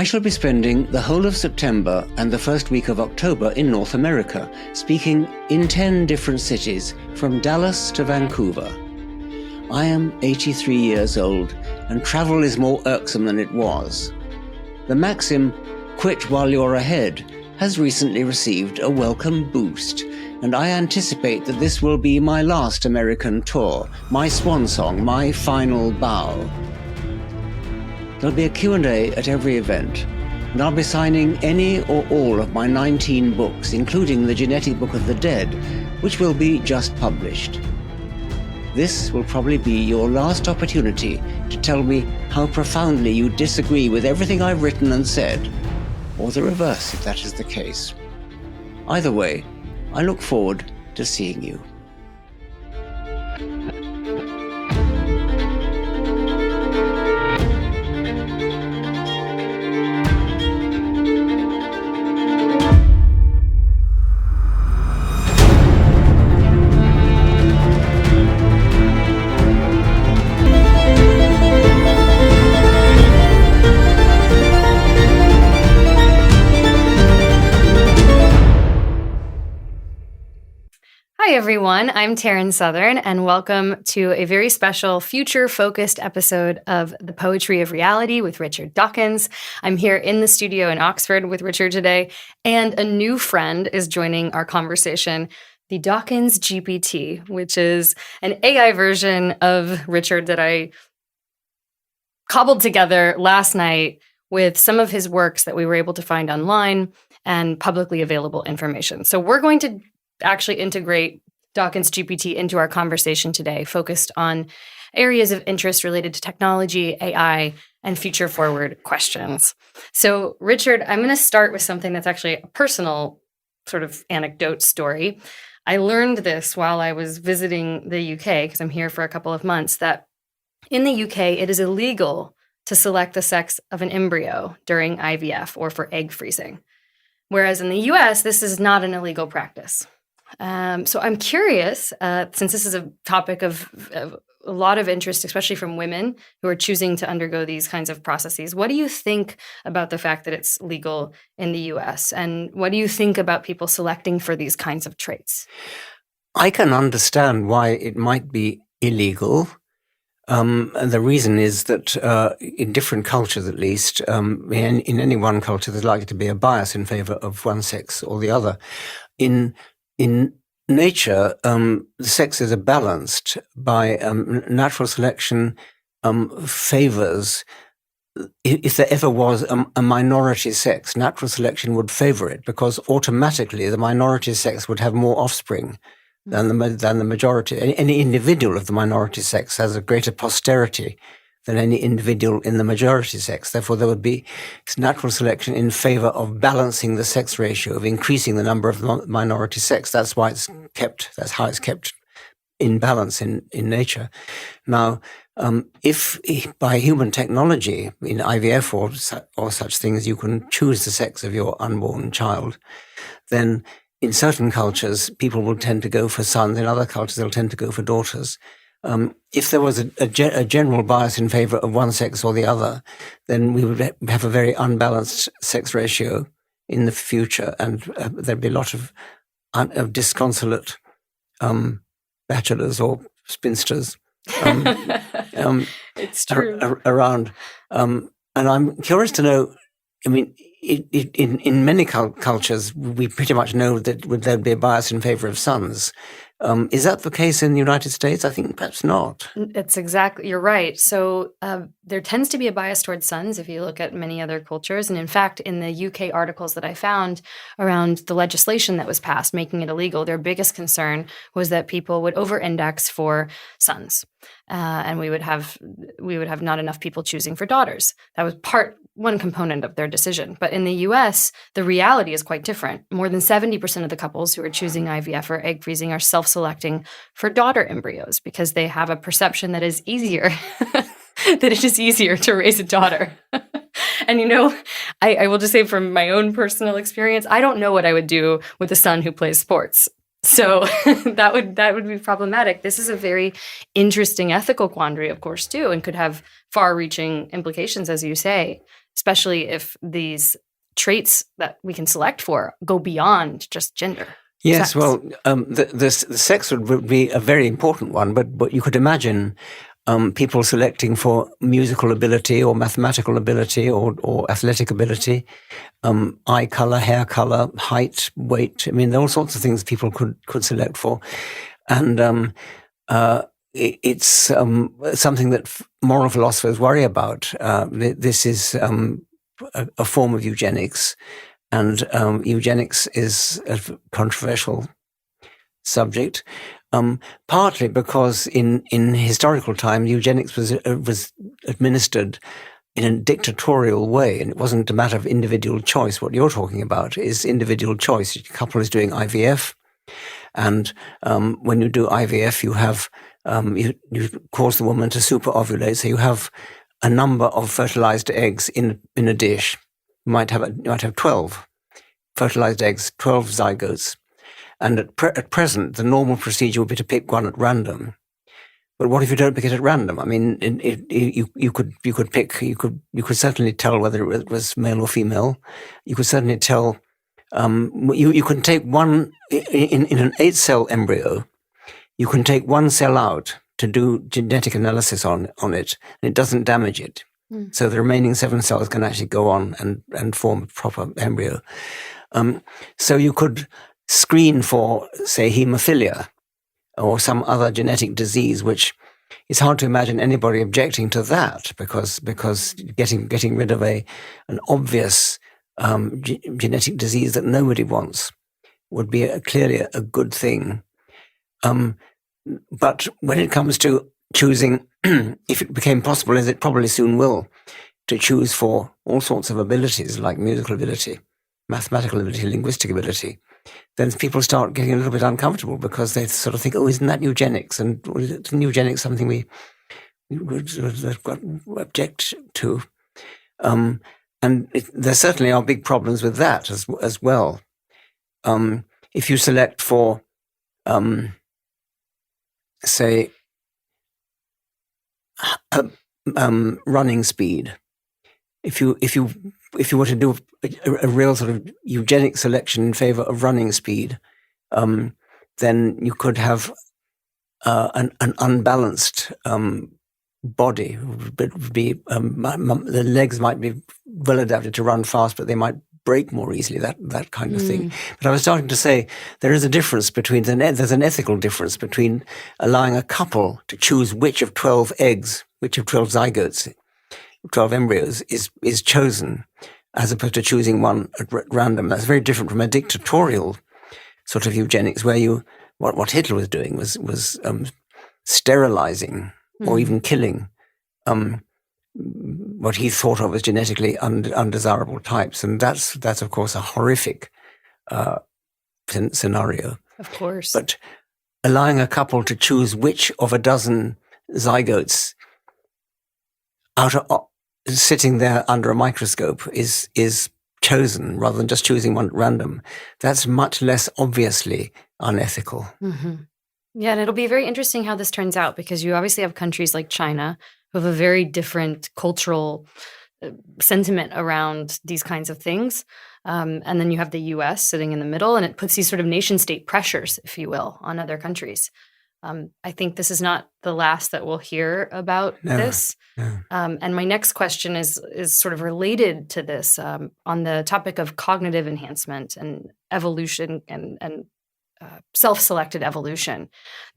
shall be spending the whole of September and the first week of October in North America, speaking in 10 different cities, from Dallas to Vancouver. I am 83 years old, and travel is more irksome than it was. The maxim, "quit while you're ahead," has recently received a welcome boost, and I anticipate that this will be my last American tour, my swansong, my final bow. There'll be a Q&A at every event, and I'll be signing any or all of my 19 books, including the Genetic Book of the Dead, which will be just published. This will probably be your last opportunity to tell me how profoundly you disagree with everything I've written and said, or the reverse if that is the case. Either way, I look forward to seeing you. Hi, everyone. I'm Taryn Southern, and welcome to a very special future-focused episode of The Poetry of Reality with Richard Dawkins. I'm here in the studio in Oxford with Richard today, and a new friend is joining our conversation, the Dawkins GPT, which is an AI version of Richard that I cobbled together last night with some of his works that we were able to find online and publicly available information. So we're going to actually integrate Dawkins GPT into our conversation today, focused on areas of interest related to technology, AI, and future forward questions. So, Richard, I'm going to start with something that's actually a personal sort of anecdote story. I learned this while I was visiting the UK, because I'm here for a couple of months, that in the UK, it is illegal to select the sex of an embryo during IVF or for egg freezing. Whereas in the US, this is not an illegal practice. So I'm curious, since this is a topic of a lot of interest, especially from women who are choosing to undergo these kinds of processes, what do you think about the fact that it's legal in the US? And what do you think about people selecting for these kinds of traits? I can understand why it might be illegal. And the reason is that in different cultures, at least, in any one culture, there's likely to be a bias in favor of one sex or the other. In nature, the sexes are balanced by natural selection favors. If there ever was a minority sex, natural selection would favor it, because automatically the minority sex would have more offspring than the majority. Any individual of the minority sex has a greater posterity than any individual in the majority sex. Therefore, there would be natural selection in favor of balancing the sex ratio, of increasing the number of minority sex. That's how it's kept in balance in nature. Now, if by human technology, in IVF or such things, you can choose the sex of your unborn child, then in certain cultures, people will tend to go for sons. In other cultures, they'll tend to go for daughters. If there was a general bias in favor of one sex or the other, then we would have a very unbalanced sex ratio in the future, and there'd be a lot of disconsolate bachelors or spinsters It's true. Around. And I'm curious to know, I mean, in many cultures, we pretty much know that there'd be a bias in favor of sons. Is that the case in the United States? I think perhaps not. You're right. So there tends to be a bias towards sons if you look at many other cultures. And in fact, in the UK articles that I found around the legislation that was passed, making it illegal, their biggest concern was that people would over-index for sons. And we would have not enough people choosing for daughters. That was one component of their decision. But in the US, the reality is quite different. More than 70% of the couples who are choosing IVF or egg freezing are self-selecting for daughter embryos because they have a perception that is easier, that it is easier to raise a daughter. And I will just say from my own personal experience, I don't know what I would do with a son who plays sports. So that would be problematic. This is a very interesting ethical quandary, of course, too, and could have far-reaching implications, as you say. especially if these traits that we can select for go beyond just gender. Yes, sex. well, the sex would be a very important one, but you could imagine people selecting for musical ability or mathematical ability or athletic ability, eye color, hair color, height, weight. I mean, there are all sorts of things people could select for. And it's something that moral philosophers worry about. This is a form of eugenics. And eugenics is a controversial subject, partly because in historical time, eugenics was administered in a dictatorial way, and it wasn't a matter of individual choice. What you're talking about is individual choice. A couple is doing IVF, and when you do IVF, you have you cause the woman to superovulate, so you have a number of fertilized eggs in a dish. You might have 12 fertilized eggs, 12 zygotes. And at present, the normal procedure would be to pick one at random. But what if you don't pick it at random? I mean, you could certainly tell whether it was male or female. You could certainly tell. You can take one in an 8-cell embryo. You can take one cell out to do genetic analysis on it, and it doesn't damage it. So the remaining 7 cells can actually go on and form a proper embryo. So you could screen for, say, hemophilia or some other genetic disease, which it's hard to imagine anybody objecting to that, because getting rid of an obvious genetic disease that nobody wants would be clearly a good thing. But when it comes to choosing, if it became possible, as it probably soon will, to choose for all sorts of abilities like musical ability, mathematical ability, linguistic ability, then people start getting a little bit uncomfortable because they sort of think, oh, isn't that eugenics? And isn't eugenics something we would object to? And there certainly are big problems with that as well. If you select for, say, running speed, if you were to do a real sort of eugenic selection in favor of running speed, then you could have an unbalanced body. The legs might be well adapted to run fast, but they might break more easily, that kind of thing. But I was starting to say there is a difference there's an ethical difference between allowing a couple to choose which of 12 eggs, which of 12 zygotes, 12 embryos is chosen, as opposed to choosing one at random. That's very different from a dictatorial sort of eugenics, where what Hitler was doing was sterilizing or even killing what he thought of as genetically undesirable types, and that's of course a horrific scenario. Of course. But allowing a couple to choose which of a dozen zygotes sitting there under a microscope is chosen rather than just choosing one at random, that's much less obviously unethical. Mm-hmm. Yeah, and it'll be very interesting how this turns out, because you obviously have countries like China who have a very different cultural sentiment around these kinds of things. And then you have the US sitting in the middle, and it puts these sort of nation state pressures, if you will, on other countries. I think this is not the last that we'll hear about this. No. And my next question is sort of related to this, on the topic of cognitive enhancement and evolution and self-selected evolution.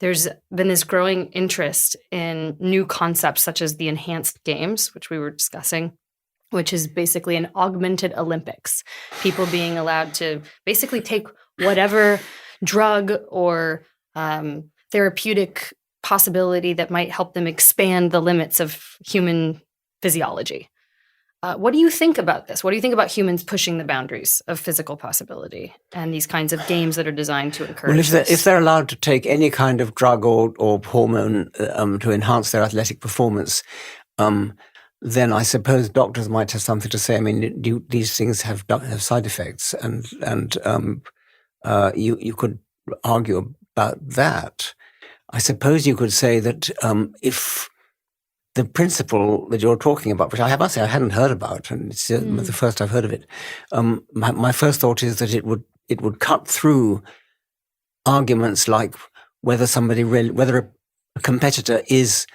There's been this growing interest in new concepts such as the enhanced games, which we were discussing, which is basically an augmented Olympics. People being allowed to basically take whatever drug or therapeutic possibility that might help them expand the limits of human physiology. What do you think about this? What do you think about humans pushing the boundaries of physical possibility and these kinds of games that are designed to encourage this? If they're allowed to take any kind of drug or hormone to enhance their athletic performance, then I suppose doctors might have something to say. I mean, these things have side effects, and you could argue about that. I suppose you could say that if the principle that you're talking about, which I must say I hadn't heard about, and it's the first I've heard of it. My first thought is that it would cut through arguments like whether a competitor is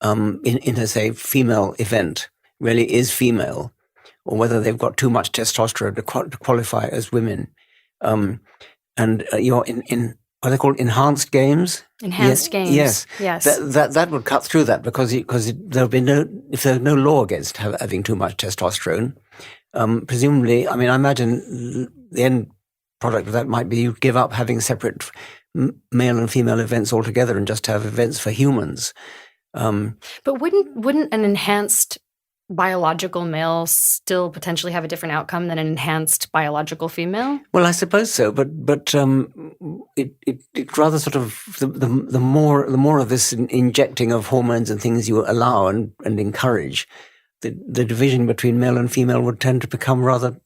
in a, say, female event really is female, or whether they've got too much testosterone to qualify as women. And you're in are they called enhanced games? Enhanced games. Yes. That would cut through that because there'll be if there's no law against having too much testosterone, presumably, I mean, I imagine the end product of that might be you give up having separate male and female events altogether and just have events for humans. But wouldn't an enhanced biological male still potentially have a different outcome than an enhanced biological female? Well, I suppose so, but it rather sort of the more of this injecting of hormones and things you allow and encourage, the division between male and female would tend to become rather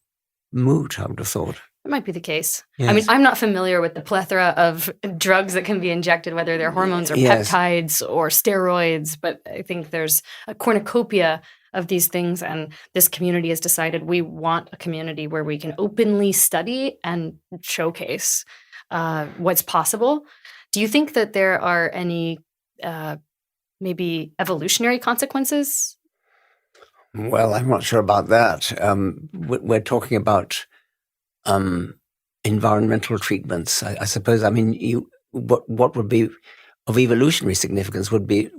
moot, I would have thought. It might be the case. Yes. I mean, I'm not familiar with the plethora of drugs that can be injected, whether they're hormones or peptides or steroids, but I think there's a cornucopia of these things, and this community has decided we want a community where we can openly study and showcase what's possible. Do you think that there are any maybe evolutionary consequences? Well, I'm not sure about that. We're talking about environmental treatments, I suppose. I mean, what would be of evolutionary significance would be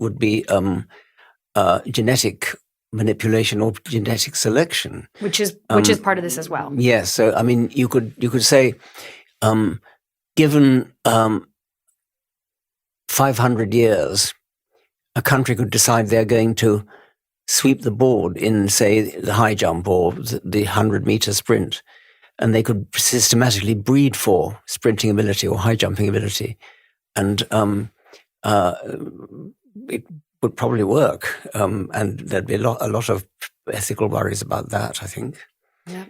genetic manipulation or genetic selection, which is part of this as well. Yes. So, I mean, you could say, given 500 years, a country could decide they're going to sweep the board in, say, the high jump or the 100-meter sprint, and they could systematically breed for sprinting ability or high jumping ability, and it would probably work, and there'd be a lot of ethical worries about that, I think. Yeah.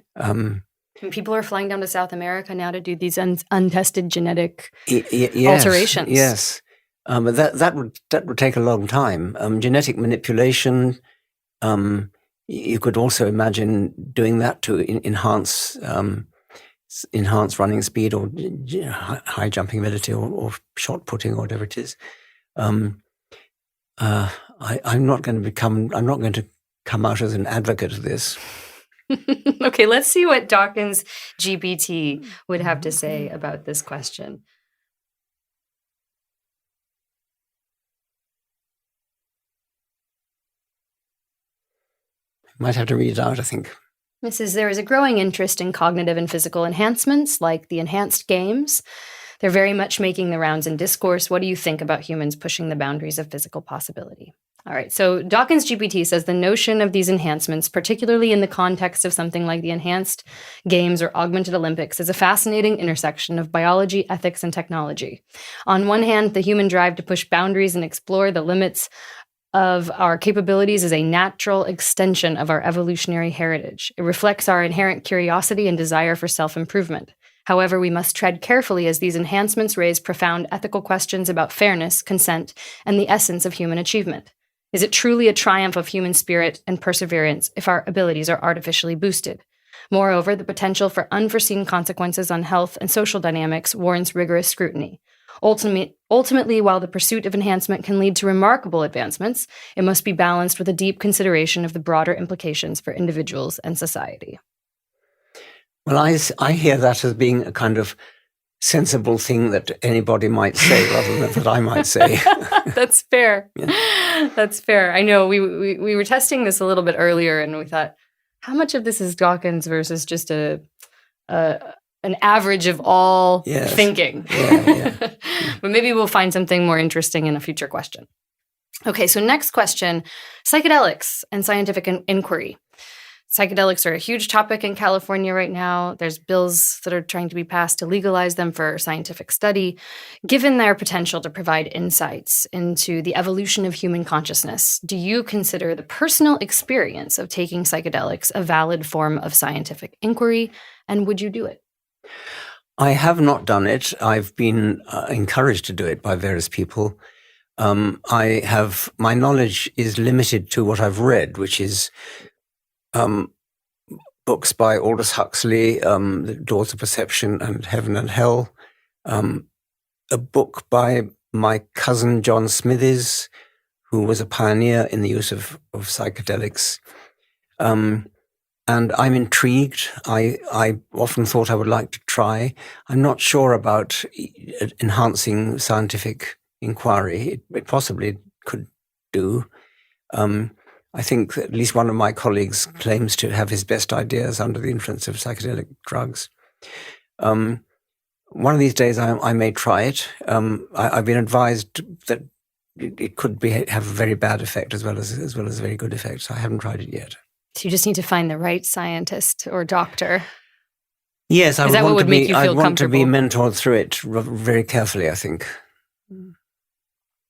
People are flying down to South America now to do these untested genetic alterations. Yes, but that would take a long time. Genetic manipulation. You could also imagine doing that to enhance running speed or high jumping ability or shot putting or whatever it is. I'm not going to come out as an advocate of this. Okay, let's see what Dawkins GPT would have to say about this question. Might have to read it out, I think. This is, there is a growing interest in cognitive and physical enhancements like the enhanced games. They're very much making the rounds in discourse. What do you think about humans pushing the boundaries of physical possibility? All right, so Dawkins GPT says the notion of these enhancements, particularly in the context of something like the enhanced games or augmented Olympics, is a fascinating intersection of biology, ethics, and technology. On one hand, the human drive to push boundaries and explore the limits of our capabilities is a natural extension of our evolutionary heritage. It reflects our inherent curiosity and desire for self-improvement. However, we must tread carefully as these enhancements raise profound ethical questions about fairness, consent, and the essence of human achievement. Is it truly a triumph of human spirit and perseverance if our abilities are artificially boosted? Moreover, the potential for unforeseen consequences on health and social dynamics warrants rigorous scrutiny. Ultimately, while the pursuit of enhancement can lead to remarkable advancements, it must be balanced with a deep consideration of the broader implications for individuals and society. Well, I hear that as being a kind of sensible thing that anybody might say rather than that I might say. That's fair. Yeah. That's fair. I know we were testing this a little bit earlier, and we thought, how much of this is Dawkins versus just an average of all thinking? Yeah. But maybe we'll find something more interesting in a future question. Okay, so next question, psychedelics and scientific inquiry. Psychedelics are a huge topic in California right now. There's bills that are trying to be passed to legalize them for scientific study. Given their potential to provide insights into the evolution of human consciousness, do you consider the personal experience of taking psychedelics a valid form of scientific inquiry, and would you do it? I have not done it. I've been encouraged to do it by various people. My knowledge is limited to what I've read, which is books by Aldous Huxley, The Doors of Perception and Heaven and Hell, a book by my cousin John Smithies, who was a pioneer in the use of psychedelics. And I'm intrigued. I often thought I would like to try. I'm not sure about enhancing scientific inquiry. It possibly could do. I think that at least one of my colleagues claims to have his best ideas under the influence of psychedelic drugs. One of these days I may try it. I've been advised that it could have a very bad effect as well as a very good effect. So I haven't tried it yet. So you just need to find the right scientist or doctor. Yes, I would want to be comfortable? mentored through it very carefully, I think.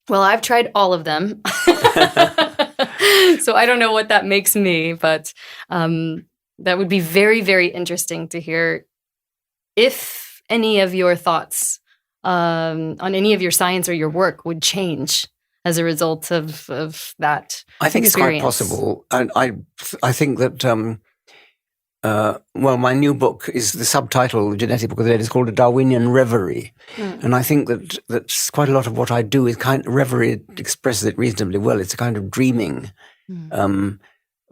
Well, I've tried all of them. So I don't know what that makes me, but that would be very, very interesting to hear if any of your thoughts on any of your science or your work would change as a result of that. I think experience. It's quite possible. I think that my new book is the subtitle, the genetic book of the day, is called A Darwinian Reverie. And I think that's quite a lot of what I do is reverie expresses it reasonably well. It's a kind of dreaming,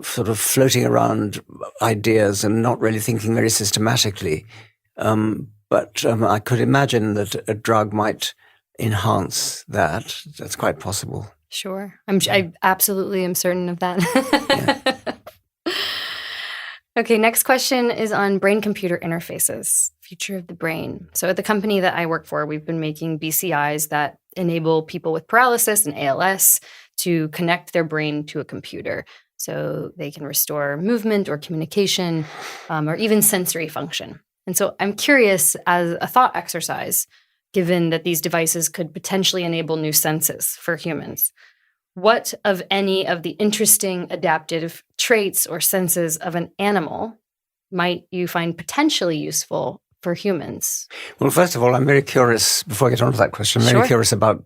sort of floating around ideas and not really thinking very systematically. But I could imagine that a drug might enhance that. That's quite possible. Sure. I absolutely am certain of that. Yeah. Okay, next question is on brain-computer interfaces, future of the brain. So at the company that I work for, we've been making BCIs that enable people with paralysis and ALS to connect their brain to a computer so they can restore movement or communication or even sensory function. And so I'm curious, as a thought exercise, given that these devices could potentially enable new senses for humans, what of any of the interesting adaptive traits or senses of an animal might you find potentially useful for humans? Well, first of all, I'm very curious, before I get on to that question, I'm very curious about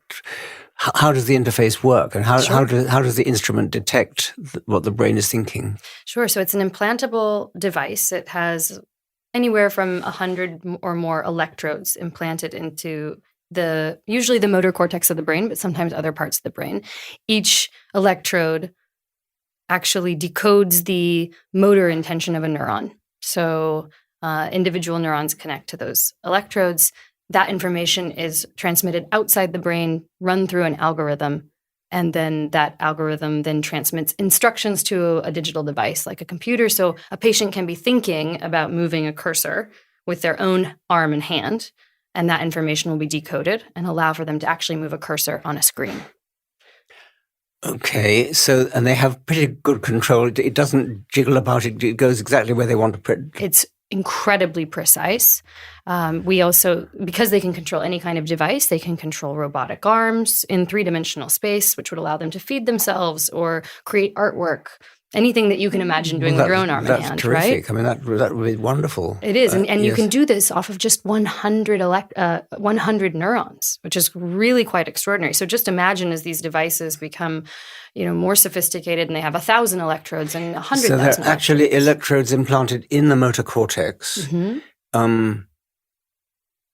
how does the interface work and how does the instrument detect what the brain is thinking? Sure. So it's an implantable device. It has anywhere from 100 or more electrodes implanted into usually the motor cortex of the brain, but sometimes other parts of the brain. Each electrode actually decodes the motor intention of a neuron. So individual neurons connect to those electrodes. That information is transmitted outside the brain, run through an algorithm, and then that algorithm then transmits instructions to a digital device like a computer. So a patient can be thinking about moving a cursor with their own arm and hand, and that information will be decoded and allow for them to actually move a cursor on a screen. Okay, and they have pretty good control. It doesn't jiggle about, it goes exactly where they want to put it. It's incredibly precise. We also, because they can control any kind of device, they can control robotic arms in three-dimensional space, which would allow them to feed themselves or create artwork. Anything that you can imagine doing with your own arm and hand, terrific. Right? That's terrific. I mean, that would be wonderful. It is, and yes. You can do this off of just 100 neurons, which is really quite extraordinary. So just imagine as these devices become, more sophisticated, and they have 1,000 electrodes and 100,000. So they're actually electrodes implanted in the motor cortex,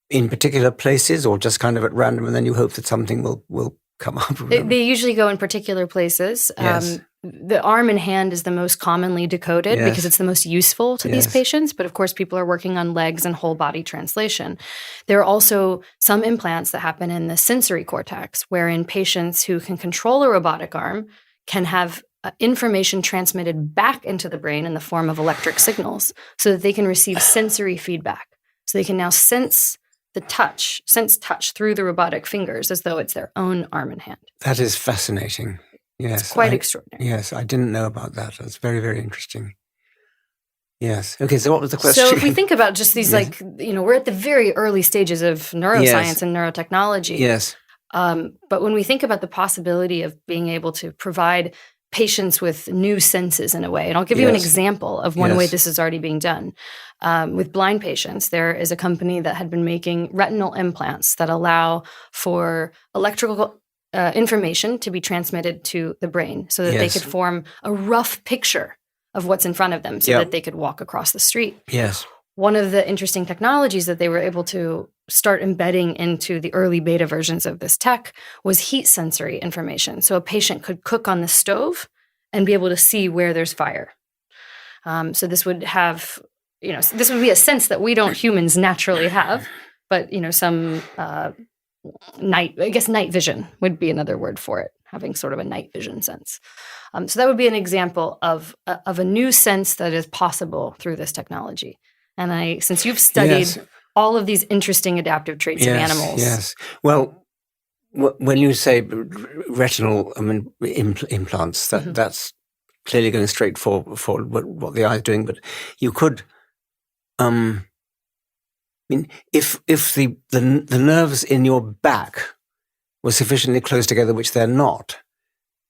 in particular places, or just kind of at random, and then you hope that something will come up. They usually go in particular places. Yes. The arm and hand is the most commonly decoded because it's the most useful to these patients. But of course, people are working on legs and whole body translation. There are also some implants that happen in the sensory cortex, wherein patients who can control a robotic arm can have information transmitted back into the brain in the form of electric signals so that they can receive sensory feedback. So they can now sense touch through the robotic fingers as though it's their own arm and hand. That is fascinating. Yes. It's quite extraordinary. Yes, I didn't know about that. That's very, very interesting. Yes. Okay, so what was the question? So if we think about just these, we're at the very early stages of neuroscience and neurotechnology. Yes. But when we think about the possibility of being able to provide patients with new senses in a way, and I'll give you an example of one way this is already being done. With blind patients, there is a company that had been making retinal implants that allow for electrical information to be transmitted to the brain so that they Yes. could form a rough picture of what's in front of them so that they could walk across the street. Yes. One of the interesting technologies that they were able to start embedding into the early beta versions of this tech was heat sensory information. So a patient could cook on the stove and be able to see where there's fire. So this would have, this would be a sense that we don't humans naturally have, but, some night vision would be another word for it, having sort of a night vision sense. So that would be an example of a new sense that is possible through this technology. And since you've studied all of these interesting adaptive traits of animals. Yes. Well, when you say retinal implants, that's clearly going straight for what the eye is doing. But you could, if the nerves in your back were sufficiently close together, which they're not,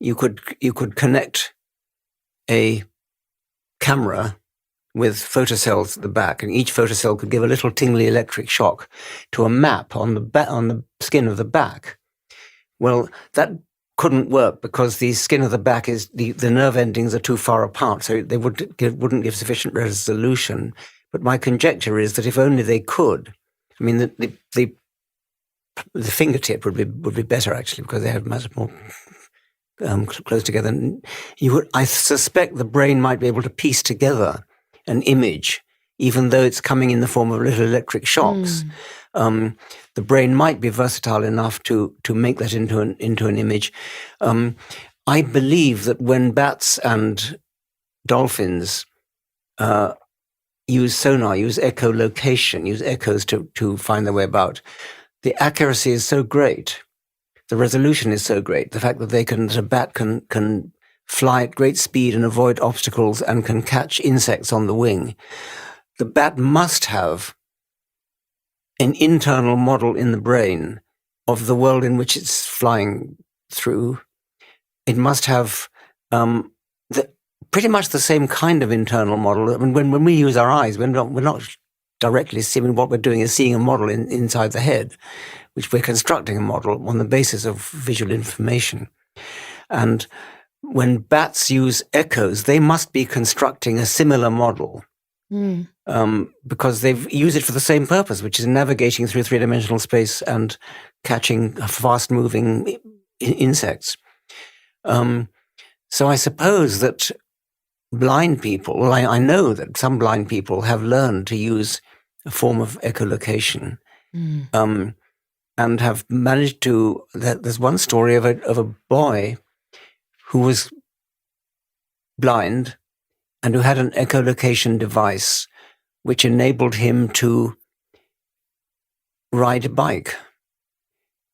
you could connect a camera with photocells at the back, and each photocell could give a little tingly electric shock to a map on the skin of the back. Well, that couldn't work because the skin of the back is the nerve endings are too far apart, so they wouldn't give sufficient resolution. But my conjecture is that if only they could, the fingertip would be better actually because they have much more close together. And I suspect the brain might be able to piece together an image, even though it's coming in the form of little electric shocks. The brain might be versatile enough to make that into an image. I believe that when bats and dolphins use sonar, use echolocation, use echoes to find their way about, the accuracy is so great, the resolution is so great, the fact that a bat can fly at great speed and avoid obstacles and can catch insects on the wing. The bat must have an internal model in the brain of the world in which it's flying through. It must have pretty much the same kind of internal model. When we use our eyes, we're not directly seeing. What we're doing is seeing a model inside the head, which we're constructing a model on the basis of visual information. And when bats use echoes, they must be constructing a similar model because they've used it for the same purpose, which is navigating through three-dimensional space and catching fast-moving insects. So I suppose that blind people, well, I know that some blind people have learned to use a form of echolocation and have managed to. There's one story of a boy who was blind and who had an echolocation device which enabled him to ride a bike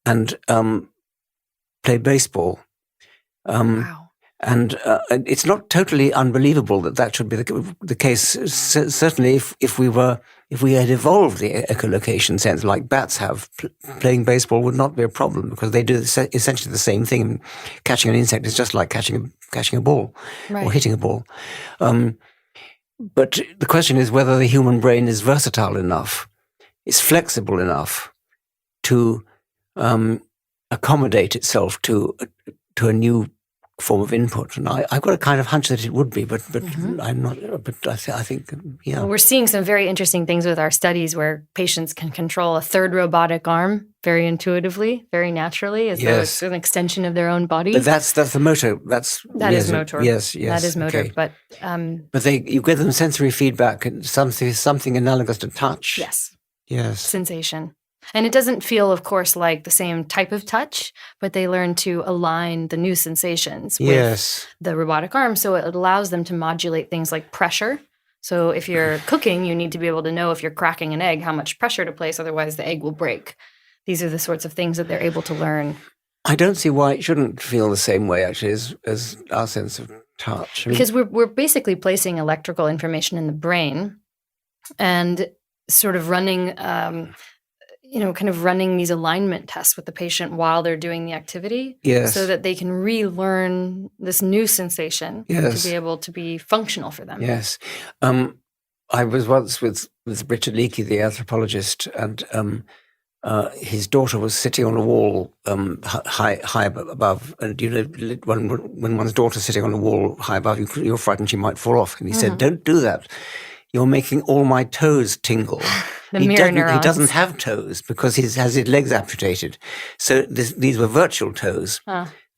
and play baseball. Wow. And it's not totally unbelievable that should be the case. Certainly, if we had evolved the echolocation sense like bats have, playing baseball would not be a problem because they do essentially the same thing. Catching an insect is just like catching a ball or hitting a ball. But the question is whether the human brain is versatile enough, is flexible enough to accommodate itself to a new form of input, and I've got a kind of hunch that it would be, but I'm not. But I think, yeah. Well, we're seeing some very interesting things with our studies where patients can control a third robotic arm very intuitively, very naturally, as though it's an extension of their own body. But that's the motor. That is motor. Yes, that is motor. Okay. But you give them sensory feedback and something analogous to touch. Yes. Sensation. And it doesn't feel, of course, like the same type of touch, but they learn to align the new sensations with the robotic arm. So it allows them to modulate things like pressure. So if you're cooking, you need to be able to know if you're cracking an egg, how much pressure to place, otherwise the egg will break. These are the sorts of things that they're able to learn. I don't see why it shouldn't feel the same way, actually, as our sense of touch. Because we're basically placing electrical information in the brain and sort of running running these alignment tests with the patient while they're doing the activity so that they can relearn this new sensation to be able to be functional for them. Yes. I was once with Richard Leakey, the anthropologist, and his daughter was sitting on a wall high above, and when one's daughter's sitting on a wall high above, you're frightened she might fall off. And he said, "Don't do that. You're making all my toes tingle." Mirror neurons. He doesn't have toes because he has his legs amputated. So these were virtual toes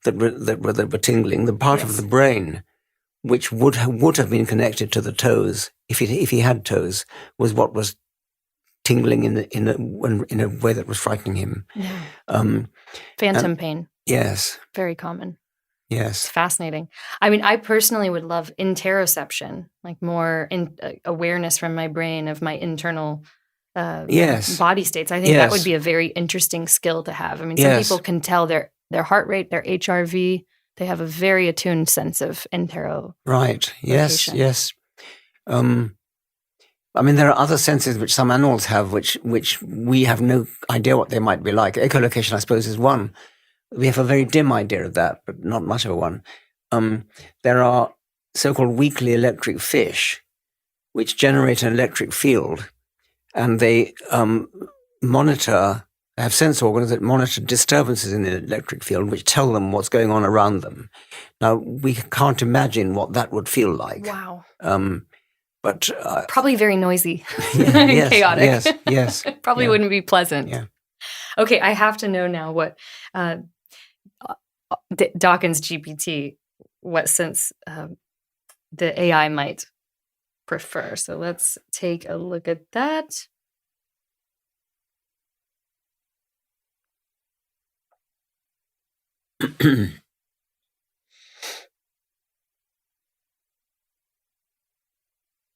that were tingling. The part of the brain which would have been connected to the toes if he had toes was what was tingling in a way that was frightening him. Yeah. Phantom pain. Yes. Very common. Yes. It's fascinating. I mean, I personally would love interoception, like more awareness from my brain of my internal body states. I think that would be a very interesting skill to have. I mean, some people can tell their heart rate, their HRV. They have a very attuned sense of entero. Right. Yes. Yes. I mean, there are other senses which some animals have, which we have no idea what they might be like. Echolocation, I suppose, is one. We have a very dim idea of that, but not much of a one. There are so-called weakly electric fish, which generate an electric field, and they have sense organs that monitor disturbances in the electric field, which tell them what's going on around them. Now, we can't imagine what that would feel like. Wow. But probably very noisy, chaotic. Yes. Probably wouldn't be pleasant. Yeah. Okay, I have to know now what Dawkins GPT, what sense the AI might prefer. So let's take a look at that.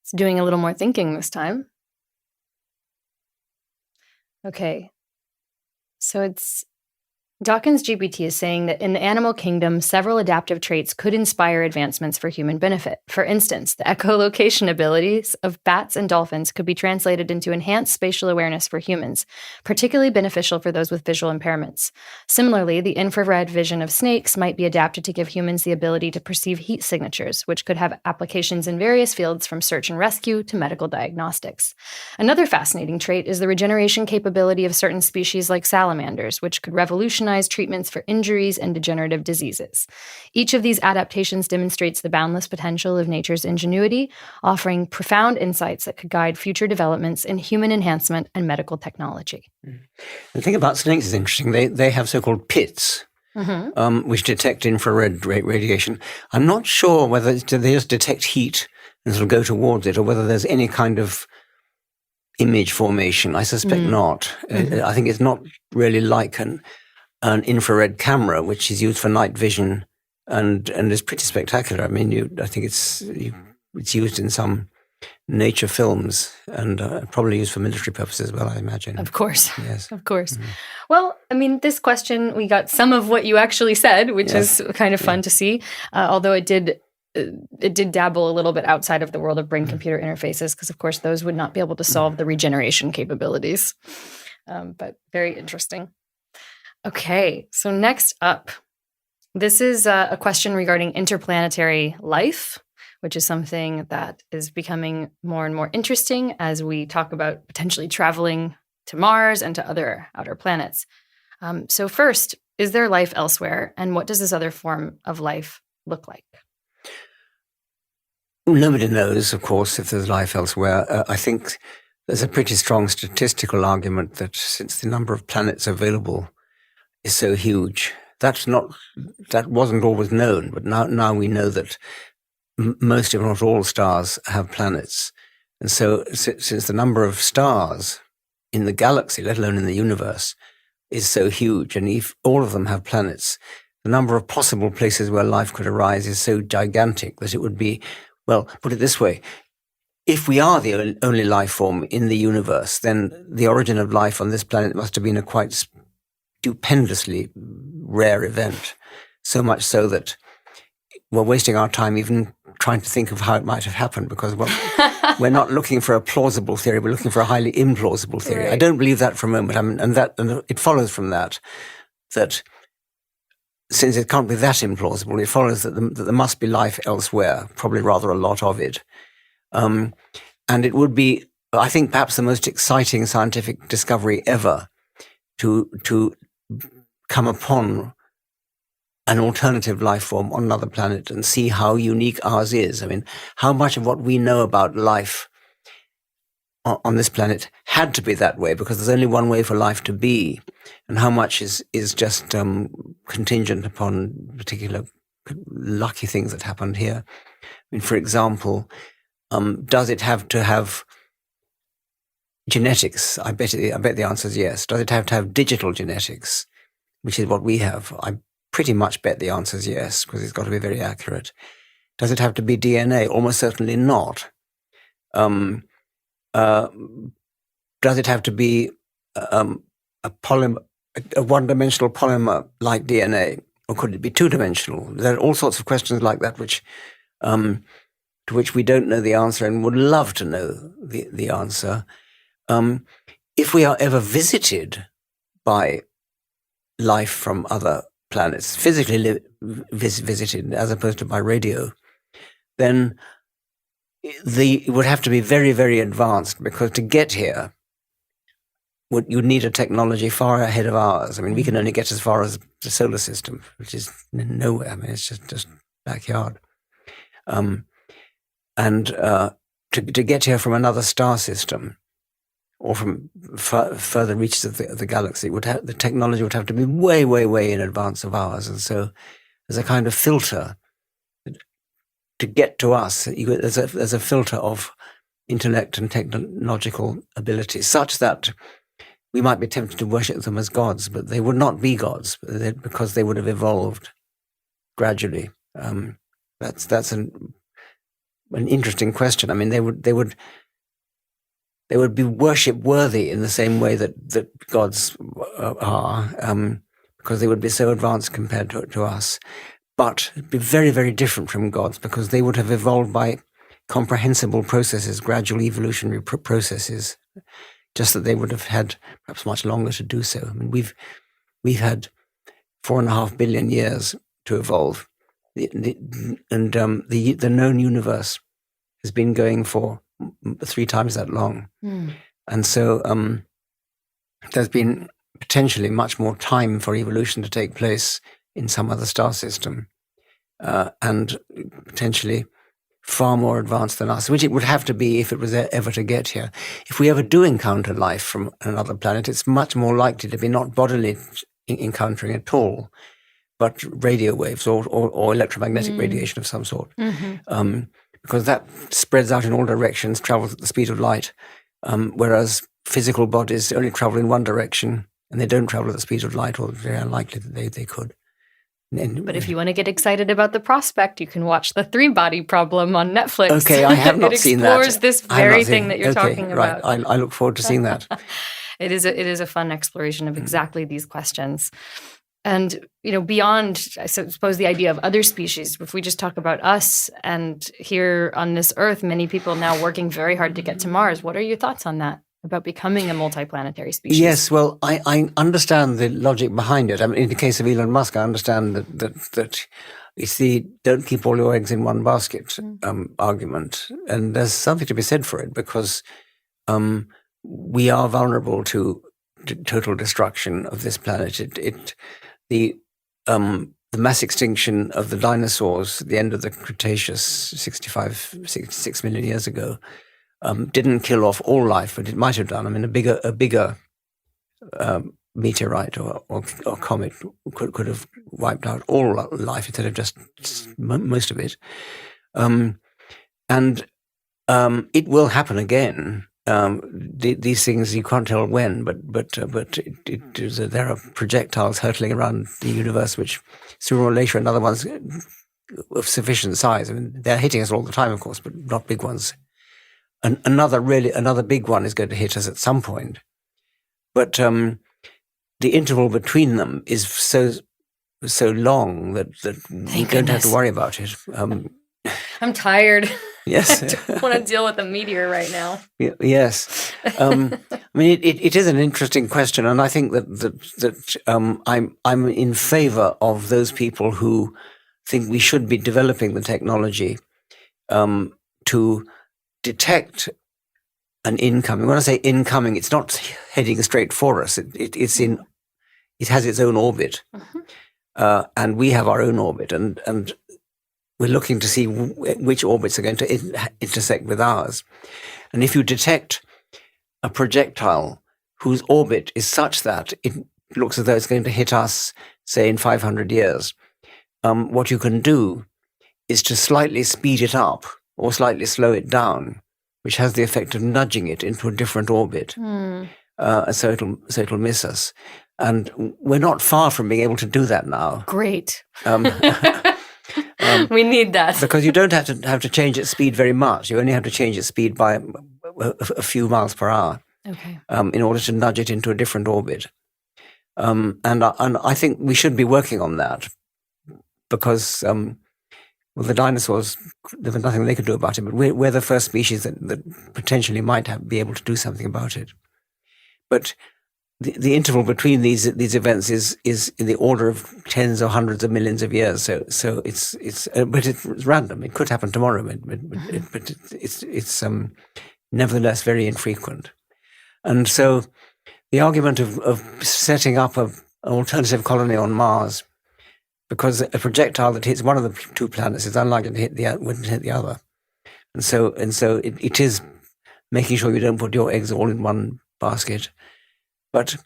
It's doing a little more thinking this time. Okay. So Dawkins GPT is saying that in the animal kingdom, several adaptive traits could inspire advancements for human benefit. For instance, the echolocation abilities of bats and dolphins could be translated into enhanced spatial awareness for humans, particularly beneficial for those with visual impairments. Similarly, the infrared vision of snakes might be adapted to give humans the ability to perceive heat signatures, which could have applications in various fields from search and rescue to medical diagnostics. Another fascinating trait is the regeneration capability of certain species like salamanders, which could revolutionize treatments for injuries and degenerative diseases. Each of these adaptations demonstrates the boundless potential of nature's ingenuity, offering profound insights that could guide future developments in human enhancement and medical technology. The thing about snakes is interesting. They have so-called pits, which detect infrared radiation. I'm not sure whether they just detect heat and sort of go towards it, or whether there's any kind of image formation. I suspect not. I think it's not really like an infrared camera, which is used for night vision and is pretty spectacular. I mean, I think it's used in some nature films and probably used for military purposes as well, I imagine. Of course. Yes. Of course. Well, I mean, this question, we got some of what you actually said, which is kind of fun to see, although it did dabble a little bit outside of the world of brain-computer interfaces, because, of course, those would not be able to solve the regeneration capabilities. But very interesting. Okay, so next up, this is a question regarding interplanetary life, which is something that is becoming more and more interesting as we talk about potentially traveling to Mars and to other outer planets. So first, is there life elsewhere, and what does this other form of life look like? Nobody knows, of course, if there's life elsewhere. I think there's a pretty strong statistical argument that since the number of planets available is so huge, that wasn't always known, but now we know that most, if not all, stars have planets. And so since the number of stars in the galaxy, let alone in the universe, is so huge, and if all of them have planets, the number of possible places where life could arise is so gigantic that it would be, well, put it this way, if we are the only life form in the universe, then the origin of life on this planet must have been a quite stupendously rare event, so much so that we're wasting our time even trying to think of how it might have happened, because we're not looking for a plausible theory, we're looking for a highly implausible theory. Right. I don't believe that for a moment. And it follows from that since it can't be that implausible, it follows that there must be life elsewhere, probably rather a lot of it. And it would be, I think, perhaps the most exciting scientific discovery ever to come upon an alternative life form on another planet and see how unique ours is. I mean, how much of what we know about life on this planet had to be that way because there's only one way for life to be, and how much is just contingent upon particular lucky things that happened here. I mean, for example, does it have to have genetics? I bet the answer is yes. Does it have to have digital genetics, which is what we have? I pretty much bet the answer is yes, because it's got to be very accurate. Does it have to be DNA? Almost certainly not. Does it have to be a one-dimensional polymer like DNA, or could it be two-dimensional? There are all sorts of questions like that to which we don't know the answer and would love to know the answer. If we are ever visited by life from other planets, physically visited as opposed to by radio, then it would have to be very, very advanced, because to get here, you'd need a technology far ahead of ours. I mean, we can only get as far as the solar system, which is nowhere. I mean, it's just backyard. To get here from another star system or from further reaches of the galaxy, the technology would have to be way, way, way in advance of ours. And so there's a kind of filter to get to us. There's a filter of intellect and technological ability such that we might be tempted to worship them as gods, but they would not be gods because they would have evolved gradually. That's an interesting question. I mean, they would be worship worthy in the same way that gods are, because they would be so advanced compared to us, but be very, very different from gods, because they would have evolved by comprehensible processes, gradual evolutionary processes, just that they would have had perhaps much longer to do so. I mean, we've had 4.5 billion years to evolve, the known universe has been going for 3 times that long. And so there's been potentially much more time for evolution to take place in some other star system, and potentially far more advanced than us, which it would have to be if it was ever to get here. If we ever do encounter life from another planet, it's much more likely to be not bodily encountering at all, but radio waves or electromagnetic radiation of some sort. Because that spreads out in all directions, travels at the speed of light, whereas physical bodies only travel in one direction, and they don't travel at the speed of light, or very unlikely that they could. But if you want to get excited about the prospect, you can watch The 3-Body Problem on Netflix. Okay, I have not seen that. It explores this very thing that you're talking about. Right. I look forward to seeing that. It is a fun exploration of exactly these questions. And, beyond, I suppose, the idea of other species, if we just talk about us and here on this Earth, many people now working very hard to get to Mars. What are your thoughts on that, about becoming a multiplanetary species? Yes, well, I understand the logic behind it. I mean, in the case of Elon Musk, I understand that it's the don't keep all your eggs in one basket argument. And there's something to be said for it, because we are vulnerable to total destruction of this planet. The mass extinction of the dinosaurs at the end of the Cretaceous, 66 million years ago, didn't kill off all life, but it might have done. I mean, a bigger meteorite or comet could have wiped out all life instead of just most of it. And it will happen again. These things you can't tell when, but there are projectiles hurtling around the universe, which sooner or later another one's of sufficient size. I mean, they're hitting us all the time, of course, but not big ones. And another big one is going to hit us at some point. But the interval between them is so long that we don't have to worry about it. I'm tired. Yes. I don't want to deal with a meteor right now. Yes. I mean, it is an interesting question, and I think that I'm in favor of those people who think we should be developing the technology to detect an incoming. When I say incoming, it's not heading straight for us. It has its own orbit, and we have our own orbit, and we're looking to see which orbits are going to intersect with ours. And if you detect a projectile whose orbit is such that it looks as though it's going to hit us, say, in 500 years, what you can do is to slightly speed it up or slightly slow it down, which has the effect of nudging it into a different orbit. So it'll miss us. And we're not far from being able to do that now. Great. We need that. Because you don't have to change its speed very much. You only have to change its speed by a few miles per hour. Okay. In order to nudge it into a different orbit. And I think we should be working on that because, the dinosaurs, there was nothing they could do about it, but we're the first species that potentially might be able to do something about it. But the interval between these events is in the order of tens or hundreds of millions of years. So but it's random. It could happen tomorrow, but it's nevertheless very infrequent. And so the argument of setting up an alternative colony on Mars, because a projectile that hits one of the two planets is unlikely to wouldn't hit the other. And so it is making sure you don't put your eggs all in one basket. But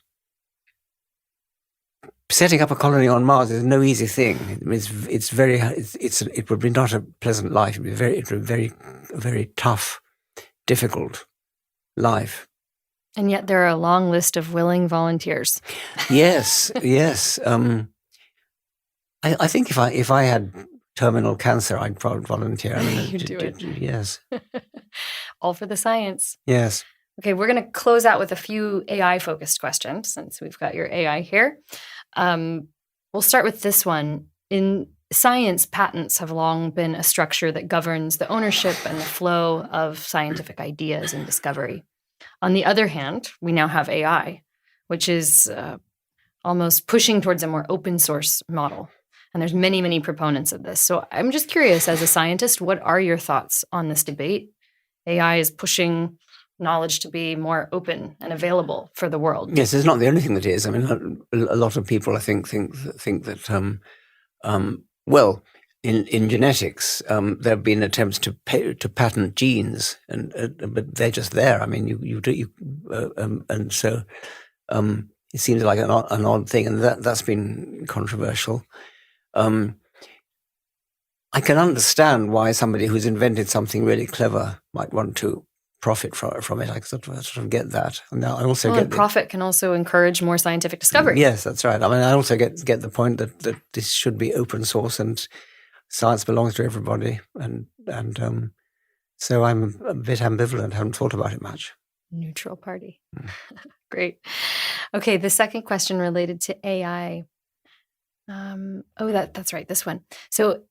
setting up a colony on Mars is no easy thing. It would be not a pleasant life. It would be very, very tough, difficult life. And yet there are a long list of willing volunteers. Yes. I think if I had terminal cancer, I'd probably volunteer. You'd do it. Yes. All for the science. Yes. Okay, we're going to close out with a few AI-focused questions since we've got your AI here. We'll start with this one. In science, patents have long been a structure that governs the ownership and the flow of scientific ideas and discovery. On the other hand, we now have AI, which is almost pushing towards a more open source model. And there's many, many proponents of this. So I'm just curious, as a scientist, what are your thoughts on this debate? AI is pushing knowledge to be more open and available for the world. Yes, it's not the only thing that is. I mean, a lot of people, I think that, in genetics, there have been attempts to patent genes, but they're just there. I mean, and so it seems like an odd thing, and that's been controversial. I can understand why somebody who's invented something really clever might want to profit from it. I sort of get that. And I also get profit can also encourage more scientific discovery. Yes, that's right. I mean, I also get the point that this should be open source and science belongs to everybody. And so I'm a bit ambivalent. I haven't thought about it much. Neutral party. Great. Okay, the second question related to AI. That's right, this one. So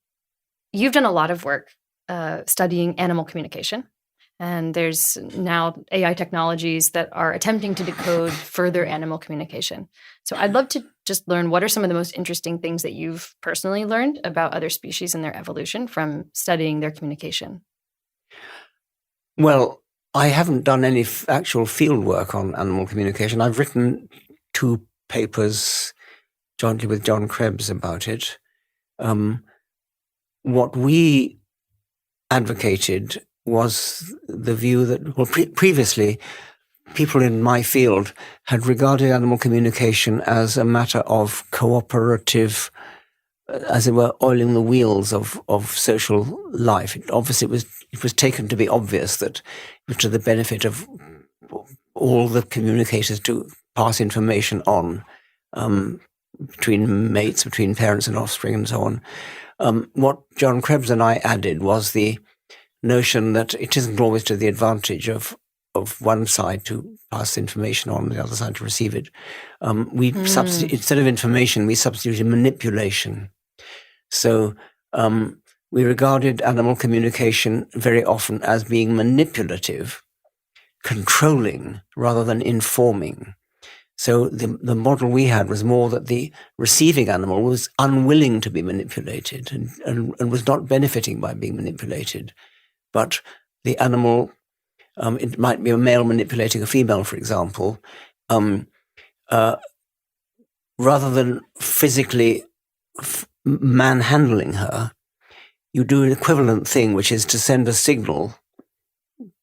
you've done a lot of work studying animal communication. And there's now AI technologies that are attempting to decode further animal communication. So I'd love to just learn, what are some of the most interesting things that you've personally learned about other species and their evolution from studying their communication? Well, I haven't done any actual field work on animal communication. I've written 2 papers jointly with John Krebs about it. What we advocated was the view that, previously, people in my field had regarded animal communication as a matter of cooperative, as it were, oiling the wheels of social life. It was taken to be obvious that it was to the benefit of all the communicators to pass information on between mates, between parents and offspring, and so on. What John Krebs and I added was the notion that it isn't always to the advantage of one side to pass information on, the other side to receive it. Instead of information, we substituted manipulation. So we regarded animal communication very often as being manipulative, controlling, rather than informing. So the model we had was more that the receiving animal was unwilling to be manipulated and was not benefiting by being manipulated. But the animal It might be a male manipulating a female, for example. Rather than physically manhandling her, you do an equivalent thing, which is to send a signal,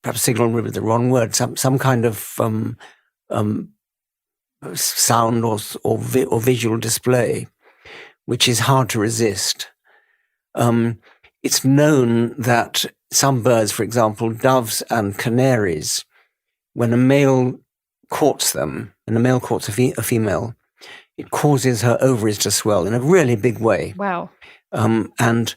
perhaps signal would be the wrong word, some kind of sound or visual display, which is hard to resist. It's known that some birds, for example, doves and canaries, when a male courts them, and a male courts a female, it causes her ovaries to swell in a really big way. Wow. And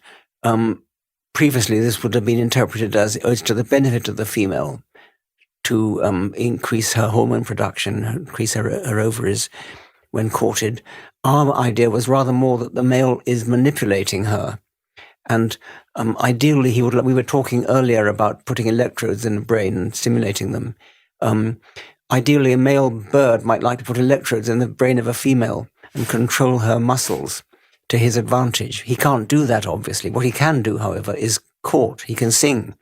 previously this would have been interpreted as it's to the benefit of the female to increase her hormone production, increase her ovaries when courted. Our idea was rather more that the male is manipulating her. And ideally, we were talking earlier about putting electrodes in the brain and stimulating them. Ideally, a male bird might like to put electrodes in the brain of a female and control her muscles to his advantage. He can't do that, obviously. What he can do, however, is court. He can sing.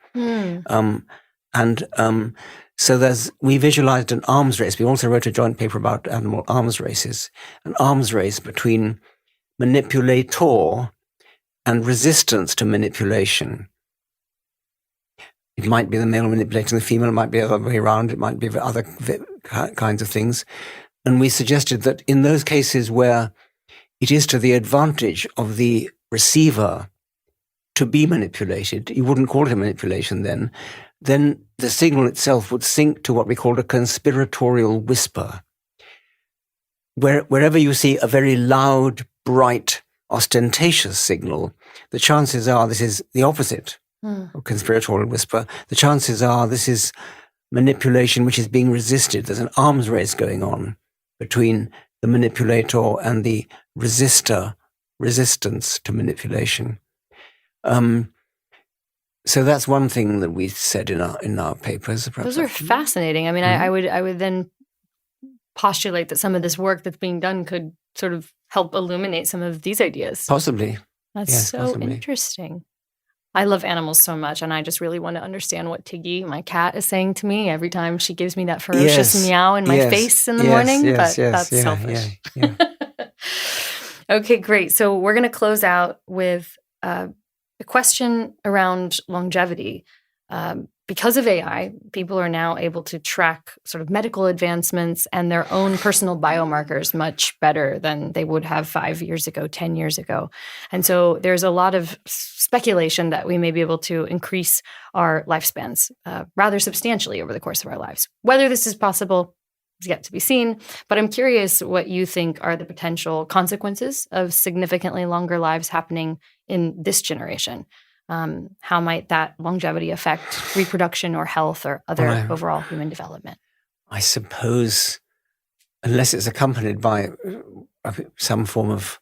So we visualized an arms race. We also wrote a joint paper about animal arms races, an arms race between manipulator and resistance to manipulation. It might be the male manipulating the female, it might be the other way around, it might be other kinds of things. And we suggested that in those cases where it is to the advantage of the receiver to be manipulated, you wouldn't call it a manipulation then the signal itself would sync to what we call a conspiratorial whisper. Wherever you see a very loud, bright, ostentatious signal, the chances are this is the opposite of conspiratorial whisper. The chances are this is manipulation which is being resisted. There's an arms race going on between the manipulator and the resistance to manipulation. So that's one thing that we said in our papers. Those are fascinating. I mean, I would then postulate that some of this work that's being done could sort of help illuminate some of these ideas. Possibly. That's interesting. I love animals so much, and I just really want to understand what Tiggy, my cat, is saying to me every time she gives me that ferocious meow in my face in the morning. But that's selfish. Yeah. Okay, great. So we're going to close out with a question around longevity. Because of AI, people are now able to track sort of medical advancements and their own personal biomarkers much better than they would have 5 years ago, 10 years ago. And so there's a lot of speculation that we may be able to increase our lifespans rather substantially over the course of our lives. Whether this is possible is yet to be seen, but I'm curious what you think are the potential consequences of significantly longer lives happening in this generation. How might that longevity affect reproduction or health or other overall human development? I suppose, unless it's accompanied by some form of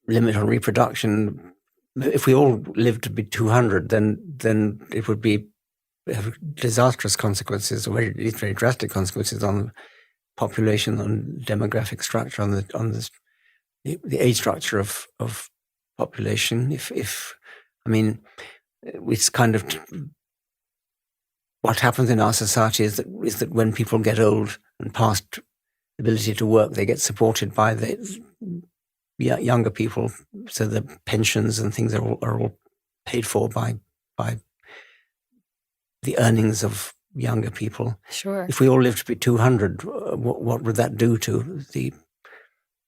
limit on reproduction, if we all lived to be 200, then it would be have disastrous consequences, or at least very drastic consequences on population, on demographic structure, on the age structure of population. It's kind of what happens in our society is that when people get old and past ability to work, they get supported by the younger people, so the pensions and things are all paid for by the earnings of younger people. Sure. If we all lived to be 200, what would that do to the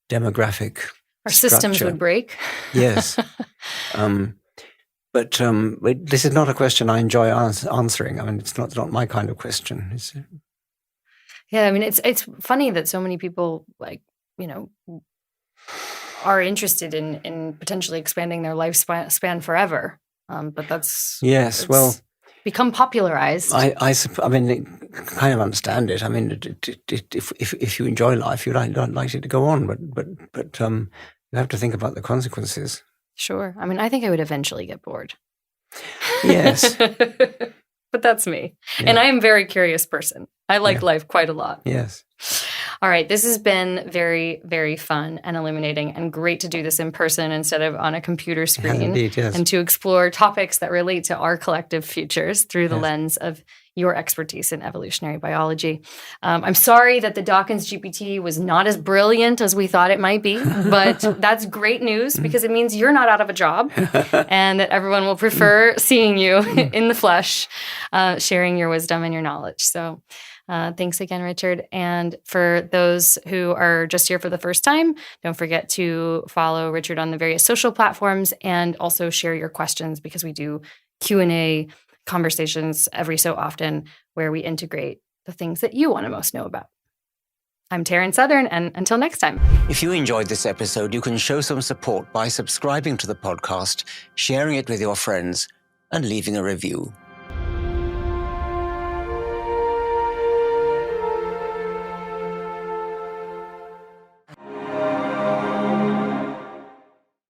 demographic Our structure? systems would break. Yes. But this is not a question I enjoy answering. I mean, it's not my kind of question. Yeah, I mean, it's funny that so many people, are interested in potentially expanding their lifespan forever. But that's become popularized. I kind of understand it. I mean, if you enjoy life, you don't like it to go on. But you have to think about the consequences. Sure. I mean, I think I would eventually get bored. Yes. But that's me. Yeah. And I am a very curious person. I like life quite a lot. Yes. All right, this has been very, very fun and illuminating and great to do this in person instead of on a computer screen. Indeed, yes. And to explore topics that relate to our collective futures through the lens of your expertise in evolutionary biology. I'm sorry that the Dawkins GPT was not as brilliant as we thought it might be, but that's great news because it means you're not out of a job and that everyone will prefer seeing you in the flesh, sharing your wisdom and your knowledge. So thanks again, Richard. And for those who are just here for the first time, don't forget to follow Richard on the various social platforms and also share your questions because we do Q&A conversations every so often where we integrate the things that you want to most know about. I'm Taryn Southern, and until next time. If you enjoyed this episode, you can show some support by subscribing to the podcast, sharing it with your friends, and leaving a review.